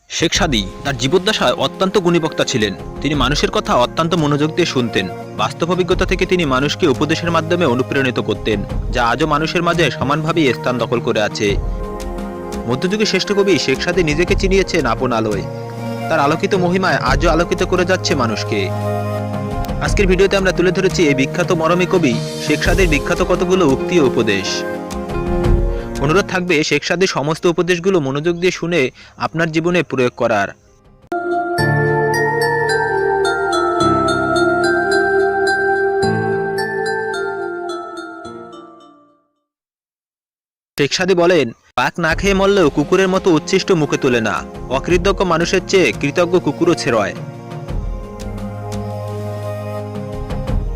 শেখ সাদী তার জীবদ্দশায় অত্যন্ত গুণী বক্তা ছিলেন। তিনি মানুষের কথা অত্যন্ত মনোযোগ দিয়ে শুনতেন। বাস্তব অভিজ্ঞতা থেকে তিনি মানুষকে উপদেশের মাধ্যমে অনুপ্রাণিত করতেন, যা আজও মানুষের মাঝে সমানভাবেই স্থান দখল করে আছে। মধ্যযুগের শ্রেষ্ঠ কবি শেখ সাদী নিজেকে চিনিয়েছেন আপন আলোয়। তার আলোকিত মহিমায় আজও আলোকিত করে যাচ্ছে মানুষকে। আজকের ভিডিওতে আমরা তুলে ধরেছি এই বিখ্যাত মরমী কবি শেখ সাদীর বিখ্যাত কতগুলো উক্তি ও উপদেশ। অনুরোধ থাকবে শেখ সাদীর সমস্ত উপদেশগুলো মনোযোগ দিয়ে শুনে আপনার জীবনে প্রয়োগ করার। শেখ সাদী বলেন, পাক না খেয়ে মরলেও কুকুরের মতো উচ্ছিষ্ট মুখে তোলে না। অকৃতজ্ঞ মানুষের চেয়ে কৃতজ্ঞ কুকুরও ছেড়য়।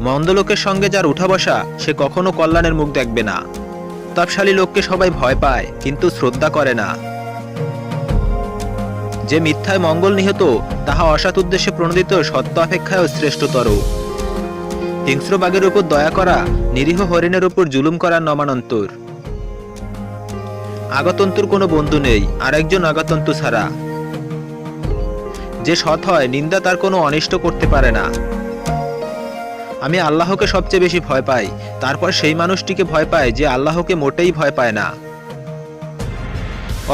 মন্দ লোকের সঙ্গে যার উঠা বসা, সে কখনো কল্যাণের মুখ দেখবে না। প্রতাপশালী লোককে সবাই ভয় পায়, কিন্তু শ্রদ্ধা করে না। যে মিথ্যায় মঙ্গল নিহত, তাহা অসৎ উদ্দেশ্যে প্রণোদিত সত্য অপেক্ষায়ও শ্রেষ্ঠতর। হিংস্র বাঘের উপর দয়া করা, নিরীহ হরিণের উপর জুলুম করার নমানন্তর। আগতন্তুর কোনো বন্ধু নেই আর একজন আগতন্তু ছাড়া। যে সৎ হয়, নিন্দা তার কোনো অনিষ্ট করতে পারে না। আমি আল্লাহকে সবচেয়ে বেশি ভয় পাই, তারপর সেই মানুষটিকে ভয় পায় যে আল্লাহকে মোটেই ভয় পায় না।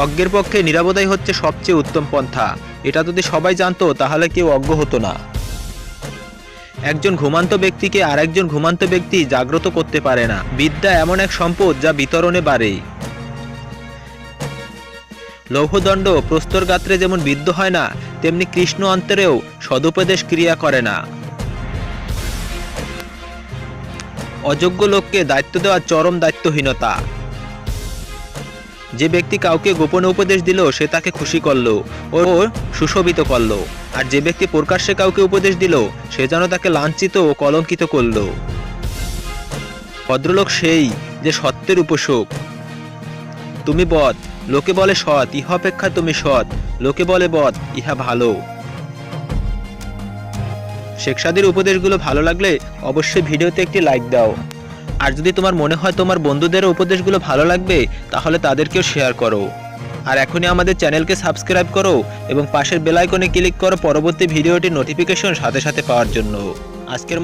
অজ্ঞের পক্ষে নিরাপদাই হচ্ছে সবচেয়ে উত্তম পন্থা। এটা যদি সবাই জানতো তাহলে কেউ অজ্ঞ হতো না। একজন ঘুমান্ত ব্যক্তিকে আরেকজন ঘুমান্ত ব্যক্তি জাগ্রত করতে পারে না। বিদ্যা এমন এক সম্পদ যা বিতরণে বাড়ে। লৌহদণ্ড প্রস্তর গাত্রে যেমন বিদ্ধ হয় না, তেমনি কৃষ্ণ অন্তরেও সদুপদেশ ক্রিয়া করে না। অযোগ্য লোককে দায়িত্ব দেওয়া চরম দায়িত্বহীনতা। যে ব্যক্তি কাউকে গোপনে উপদেশ দিল, সে তাকে খুশি করলো ও সুশোভিত করলো, আর যে ব্যক্তি প্রকাশ্যে কাউকে উপদেশ দিল, সে যেন তাকে লাঞ্ছিত ও কলঙ্কিত করলো। ভদ্রলোক সেই যে সত্যের উপাসক। তুমি বদ, লোকে বলে সৎ, ইহা অপেক্ষা তুমি সৎ, লোকে বলে বদ, ইহা ভালো। শেখ সাদীর উপদেশগুলো ভালো লাগলে অবশ্যই ভিডিওতে একটি লাইক দাও। আর যদি তোমার মনে হয় তোমার বন্ধুদের উপদেশগুলো ভালো লাগবে, তাহলে তাদেরকেও শেয়ার করো। আর এখনই আমাদের চ্যানেলকে সাবস্ক্রাইব করো এবং পাশের বেল আইকনে ক্লিক করো পরবর্তী ভিডিওটির নোটিফিকেশন সাথে সাথে পাওয়ার জন্য। আজকের